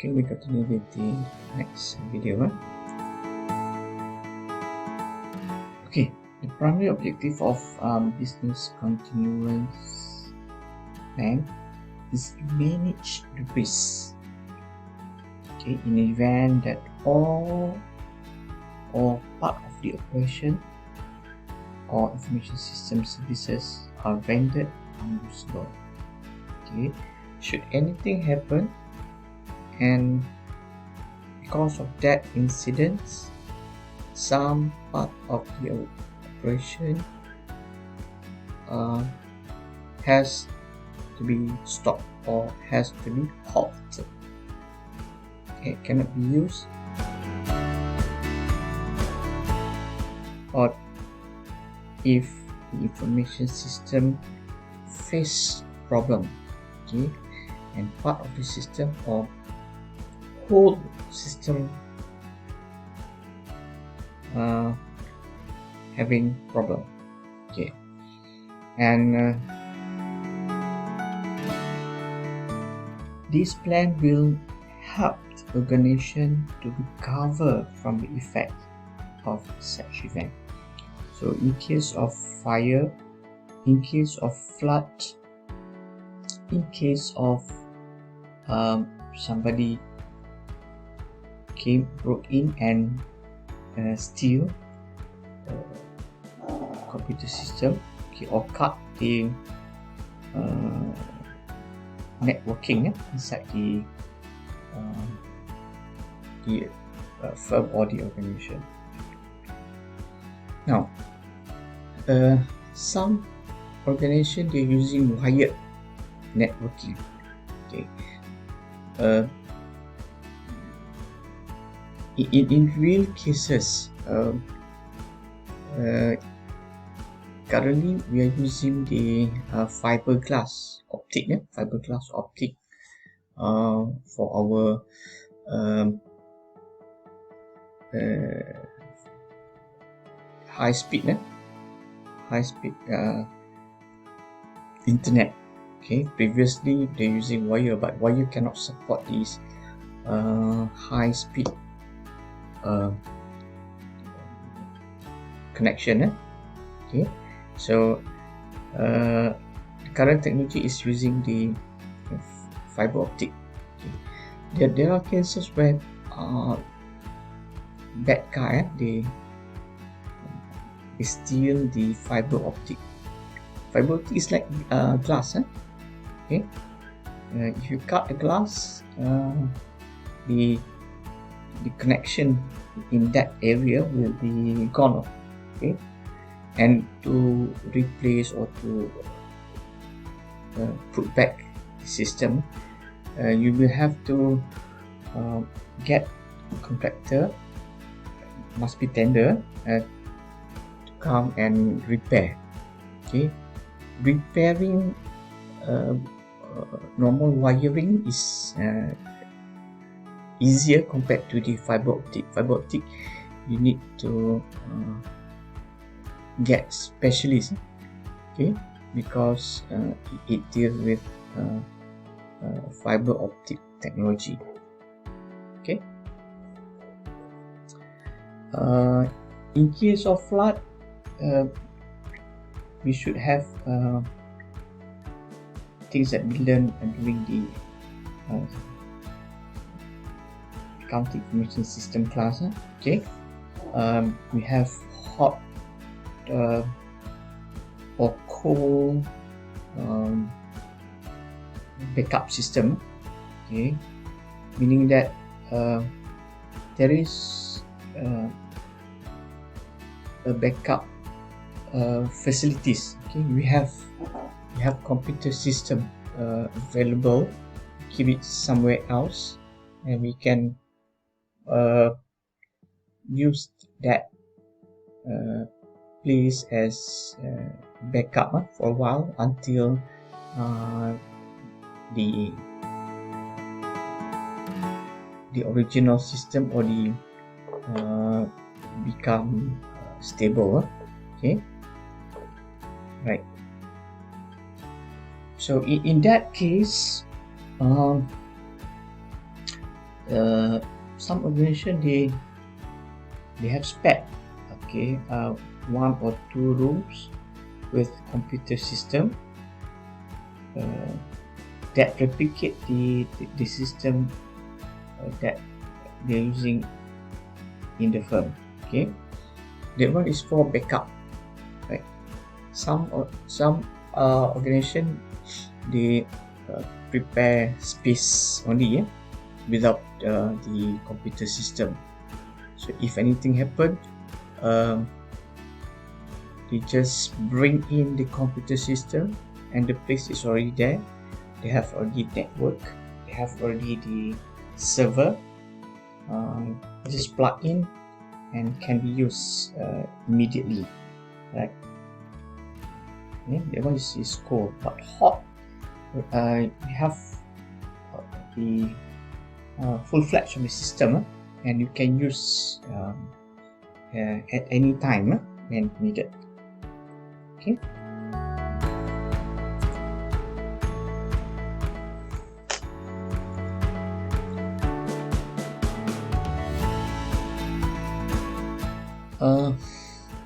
Okay, we continue with the next video. Okay, the primary objective of business continuance plan is to manage the risk. Okay, in the event that all or part of the operation or information system services are rendered unusable. Okay, should anything happen and because of that incident, some part of the operation has to be stopped or has to be halted. Okay, it cannot be used, or if the information system face problem, okay, and part of the system or whole system having problem. Okay, and this plan will help the organization to recover from the effect of such event. So in case of fire, in case of flood, in case of somebody broke in and steal computer system, okay, or cut the networking inside the firm or the organization. Now, some organization they're using wired networking. Okay, in real cases, currently we are using the fiberglass optic for our high speed internet. Okay, previously they're using wire, but wire cannot support these high speed connection. Okay, so the current technology is using the fiber optic. Okay. There are cases where bad guy they steal the fiber optic. Fiber optic is like glass. Okay, if you cut the glass, the connection in that area will be gone. Okay, and to replace or to put back the system, you will have to get a contractor, must be tender, to come and repair. Okay, repairing normal wiring is easier compared to the fiber optic. Fiber optic, you need to get specialists, okay, because it deals with fiber optic technology. Okay, in case of flood, we should have things that we learned during the accounting information system class. Okay, we have hot or cold backup system. Okay, meaning that there is a backup facilities. Okay, we have computer system available, keep it somewhere else, and we can use that place as backup for a while until the original system or the become stable. Okay, right. So in that case, some organization they have spec, okay, 1 or 2 rooms with computer system that replicate the system that they're using in the firm. Okay, that one is for backup, right? Some organization they prepare space only, without the computer system. So if anything happened, they just bring in the computer system and the place is already there. They have already network, they have already the server, just plug in and can be used immediately, right? Yeah, that one is cool. But hot, we have the full-fledged of the system, and you can use at any time when needed. Okay.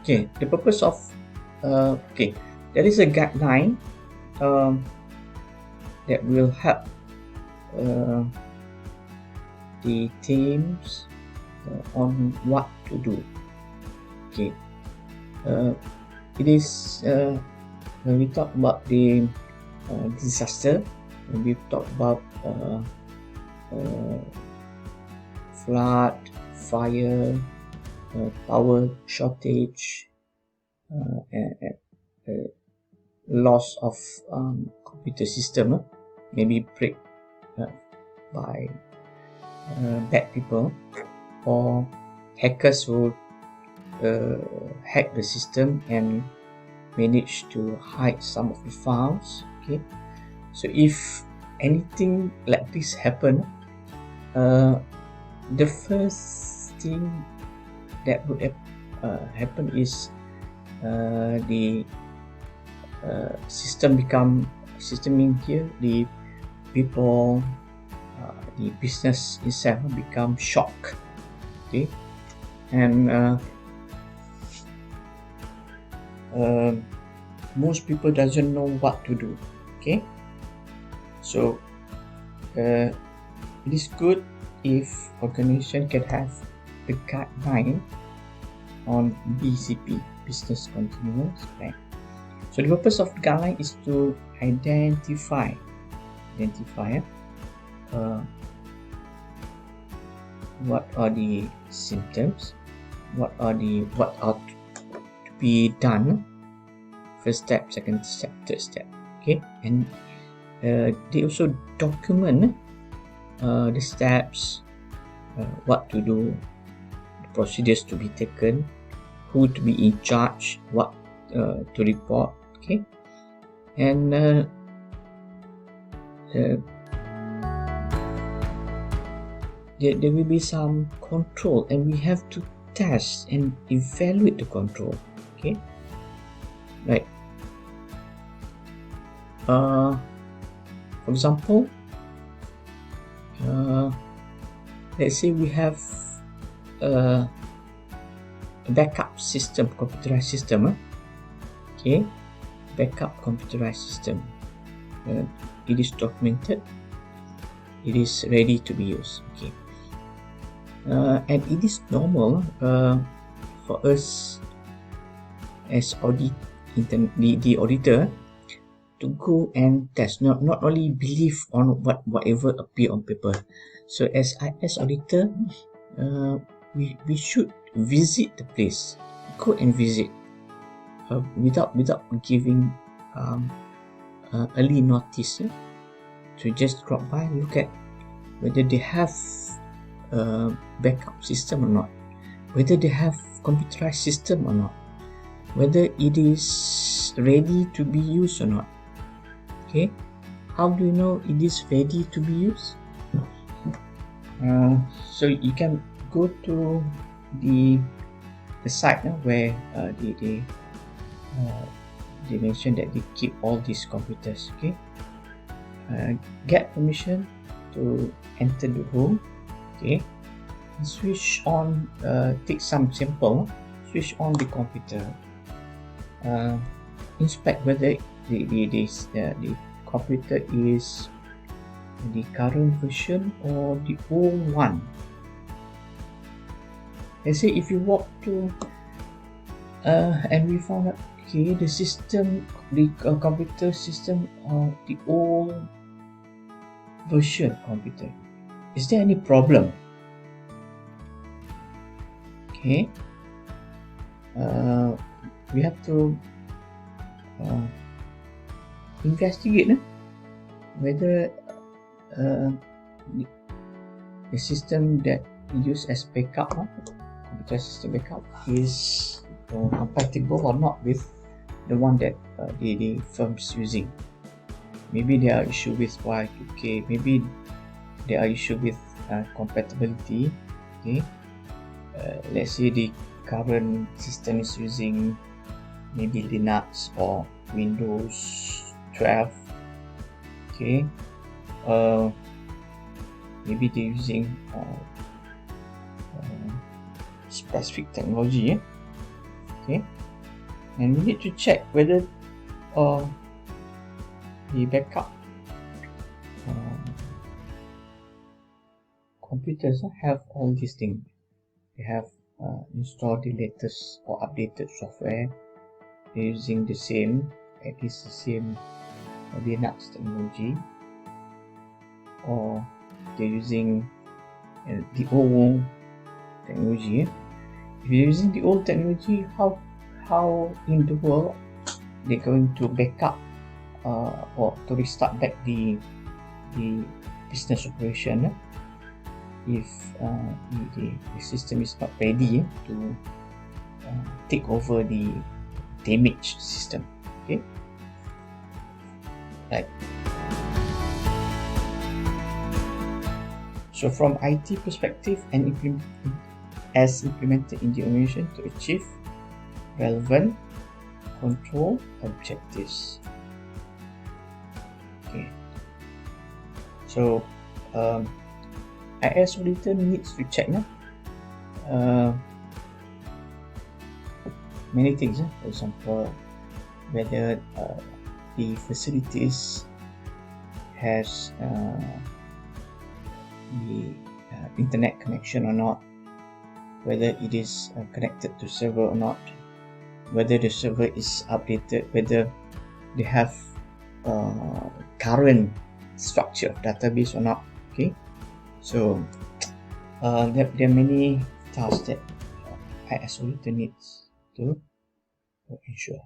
Okay, the purpose of okay, there is a guideline that will help the teams on what to do. Okay, it is when we talk about the disaster, when we talk about flood, fire, power shortage, loss of computer system, maybe break by bad people, or hackers would hack the system and manage to hide some of the files. Okay, so if anything like this happen, the first thing that would happen is the system in here, the people, the business itself become shocked. Okay, and most people doesn't know what to do. Okay, so it is good if organization can have the guideline on BCP, business continuous plan. So the purpose of the guideline is to identify what are the symptoms, what are to be done, first step, second step, third step. Okay, and they also document the steps, what to do, the procedures to be taken, who to be in charge, what to report. Okay, and there will be some control, and we have to test and evaluate the control. Okay, right. For example, let's say we have a backup system, computerized system. Okay, backup computerized system. It is documented. It is ready to be used. Okay, and it is normal for us as the auditor to go and test, not only believe on whatever appear on paper. So as auditor, we should visit the place, go and visit without giving early notice. So just drop by, look at whether they have backup system or not, whether they have computerized system or not, whether it is ready to be used or not. Okay, how do you know it is ready to be used? So you can go to the site where they mention that they keep all these computers. Okay, get permission to enter the room. Okay, switch on, take some sample, switch on the computer, inspect whether the computer is the current version or the old one. Let's say if you walk to and we found out, okay, the system, the computer system of the old version computer, is there any problem? Okay, we have to investigate whether the system that used as backup, computer system backup, is compatible or not with the one that the firm's using. Maybe there are issues with Y2K, maybe there are issues with compatibility. Okay, let's say the current system is using maybe Linux or Windows 12. Okay, maybe they're using specific technology. Okay, and we need to check whether the backup computers have all these things. They have installed the latest or updated software. They're using the same, at least the same Linux technology, or they're using the old technology. If you're using the old technology, how in the world they're going to back up or to restart back the business operation if the system is not ready to take over the damaged system. Okay, right. So from IT perspective, and as implemented in the organization to achieve relevant control objectives. Okay, so IS auditor needs to check many things. For example, whether the facilities has the internet connection or not, whether it is connected to server or not, whether the server is updated, whether they have current structure of database or not. Okay, so there are many tasks that IS auditor needs to ensure.